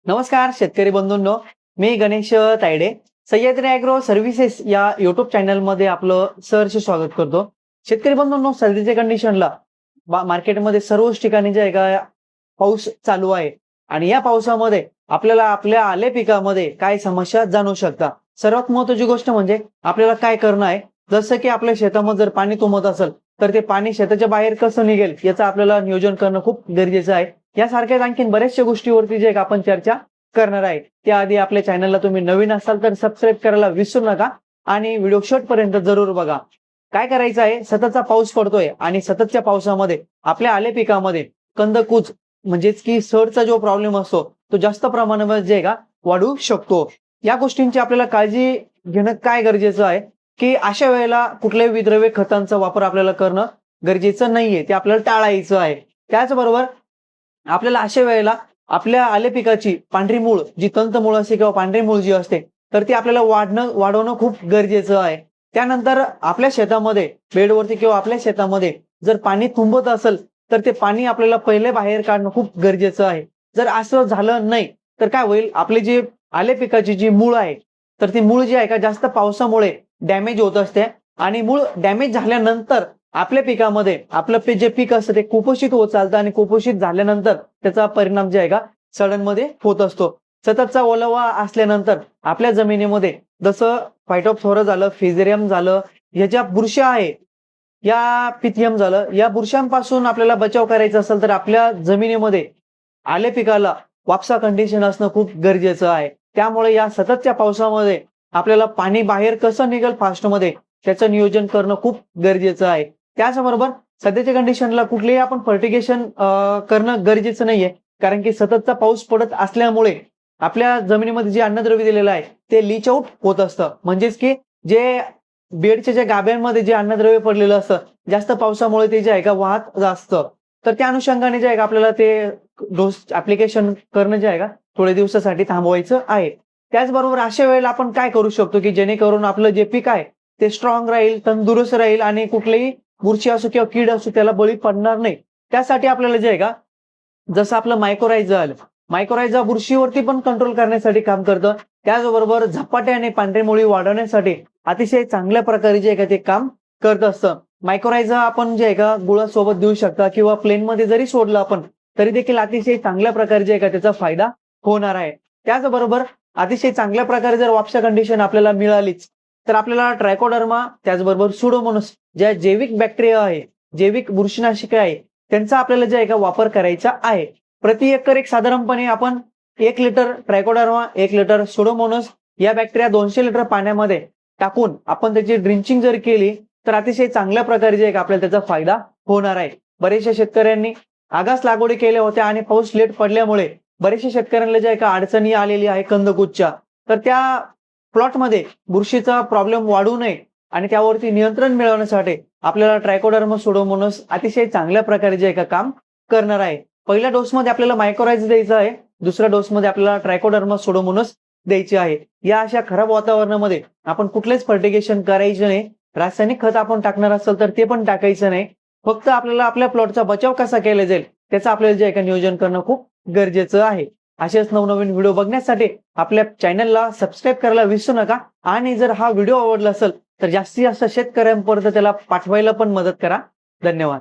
नमस्कार शेतकरी बंधूंनो, मी Ganesh Tayde. Sahyadri agro services या युट्यूब चॅनलमध्ये आपलं सहर्ष स्वागत करतो. शेतकरी बंधूंनो, सध्याच्या कंडिशनला मार्केटमध्ये सर्वच ठिकाणी जे आहे का पाऊस चालू आहे आणि या पावसामध्ये आपल्याला आपल्या आले पिकामध्ये काय समस्या जाणवू शकतात. सर्वात महत्त्वाची गोष्ट म्हणजे आपल्याला काय करणं आहे. जसं की आपल्या शेतामध्ये जर पाणी तुंबत असेल तर ते पाणी शेताच्या बाहेर कसं निघेल याचं आपल्याला नियोजन करणं खूप गरजेचं आहे. यासारख्याच आणखीन बऱ्याचशा गोष्टीवरती जे आपण चर्चा करणार आहे. त्याआधी आपल्या चॅनलला तुम्ही नवीन असाल तर सबस्क्राईब करायला विसरू नका आणि व्हिडिओ शेवटपर्यंत जरूर बघा. काय करायचं आहे, सततचा पाऊस पडतोय आणि सततच्या पावसामध्ये आपल्या आले पिकामध्ये कंदकुज म्हणजेच की सडचा जो प्रॉब्लेम असतो तो जास्त प्रमाणामध्ये जे का वाढू शकतो. या गोष्टींची आपल्याला काळजी घेणं काय गरजेचं आहे की अशा वेळेला कुठल्याही विद्रव्य खतांचा वापर आपल्याला करणं गरजेचं नाहीये, ते आपल्याला टाळायचं आहे. त्याचबरोबर आपल्याला अशा वेळेला आपल्या आले पिकाची पांढरी मूळ जी तंतमुळ असते किंवा पांढरी मूळ जी असते तर ती आपल्याला वाढवणं खूप गरजेचं आहे. त्यानंतर आपल्या शेतामध्ये बेडवरती किंवा आपल्या शेतामध्ये जर पाणी तुंबत असेल तर ते पाणी आपल्याला पहिले बाहेर काढणं खूप गरजेचं आहे. जर असं झालं नाही तर काय होईल, आपले जे आले पिकाची जी मूळ आहे तर ती मूळ जी आहे का जास्त पावसामुळे डॅमेज होत असते आणि मूळ डॅमेज झाल्यानंतर आपल्या पिकामध्ये आपलं जे पीक असतं ते कुपोषित होत चालतं आणि कुपोषित झाल्यानंतर त्याचा परिणाम जे आहे का सडनमध्ये होत असतो. सततचा ओलावा असल्यानंतर आपल्या जमिनीमध्ये जसं फायटोप्थोरा झालं, फिझेरियम झालं, ह्या ज्या बुरशी आहे, या पिथियम झालं, या बुरशांपासून आपल्याला बचाव करायचा असेल तर आपल्या जमिनीमध्ये आले पिकाला वापसा कंडिशन असणं खूप गरजेचं आहे. त्यामुळे या सततच्या पावसामध्ये आपल्याला पाणी बाहेर कसं निघेल फास्टमध्ये त्याचं नियोजन करणं खूप गरजेचं आहे. त्याचबरोबर सध्याच्या कंडिशनला कुठलेही आपण फर्टिगेशन करणं गरजेचं नाहीये, कारण की सततचा पाऊस पडत असल्यामुळे आपल्या जमिनीमध्ये जे अन्नद्रव्य दिलेलं आहे ते लीच आउट होत असतं. म्हणजेच की जे बेडच्या ज्या गाभ्यांमध्ये जे अन्नद्रव्य पडलेलं असतं जास्त पावसामुळे ते जे आहे का वाहत असतं. तर त्या अनुषंगाने जे आहे का आपल्याला ते डोस ऍप्लिकेशन करणं जे आहे का थोड्या दिवसासाठी थांबवायचं आहे. त्याचबरोबर अशा वेळेला आपण काय करू शकतो की जेणेकरून आपलं जे पीक आहे ते स्ट्रॉंग राहील, तंदुरुस्त राहील आणि कुठलीही बुरशी असो किंवा कीड असो त्याला बळी पडणार नाही. त्यासाठी आपल्याला जे आहे का जसं आपलं मायक्रोरायझा आलं, मायक्रोरायझा बुरशीवरती पण कंट्रोल करण्यासाठी काम करतं. त्याचबरोबर झपाटे आणि पांढरी मुळी वाढवण्यासाठी अतिशय चांगल्या प्रकारे जे आहे का ते काम करत असतं. मायक्रोरायझा आपण जे आहे का गुळासोबत देऊ शकता किंवा प्लेनमध्ये जरी सोडलं आपण तरी देखील अतिशय चांगल्या प्रकारे जे आहे का त्याचा फायदा होणार आहे. त्याचबरोबर अतिशय चांगल्या प्रकारे जर वापसा कंडिशन आपल्याला मिळालीच तर आपल्याला ट्रायकोडर्मा त्याचबरोबर सुडोमोनस ज्या जैविक बॅक्टेरिया आहे, जैविक बुरशीनाशके आहे, त्यांचा आपल्याला जे आहे का वापर करायचा आहे. प्रति एकर एक साधारणपणे आपण 1 लिटर ट्रायकोडर्मा, 1 लिटर सुडोमोनस या बॅक्टेरिया 200 लिटर पाण्यामध्ये टाकून आपण त्याची ड्रिंचिंग जर केली तर अतिशय चांगल्या प्रकारे जे आहे का आपल्याला त्याचा फायदा होणार आहे. बरेचशा शेतकऱ्यांनी आगास लागवडी केल्या होत्या आणि पाऊस लेट पडल्यामुळे बरेचशा शेतकऱ्यांना जे आहे का अडचणी आलेली आहे कंदकुजच्या. तर त्या प्लॉटमध्ये बुरशीचा प्रॉब्लेम वाढू नये आणि त्यावरती नियंत्रण मिळवण्यासाठी आपल्याला ट्रायकोडर्मा सुडोमोनस अतिशय चांगल्या प्रकारे जे आहे का काम करणार आहे. पहिल्या डोसमध्ये आपल्याला मायक्रोरायझा द्यायचा आहे, दुसऱ्या डोसमध्ये आपल्याला ट्रायकोडर्मा सुडोमोनस द्यायची आहे. या अशा खराब वातावरणामध्ये आपण कुठलेच फर्टिगेशन करायचे नाही. रासायनिक खत आपण टाकणार असेल तर ते पण टाकायचं नाही. फक्त आपल्याला आपल्या प्लॉटचा बचाव कसा केला जाईल त्याचं आपल्याला जे आहे का नियोजन करणं खूप गरजेचं आहे. असेच नवनवीन व्हिडिओ बघण्यासाठी आपल्या चॅनलला सबस्क्राईब करायला विसरू नका आणि जर हा व्हिडिओ आवडला असेल तर जास्तीत जास्त शेतकऱ्यांपर्यंत त्याला पाठवायला पण मदत करा. धन्यवाद.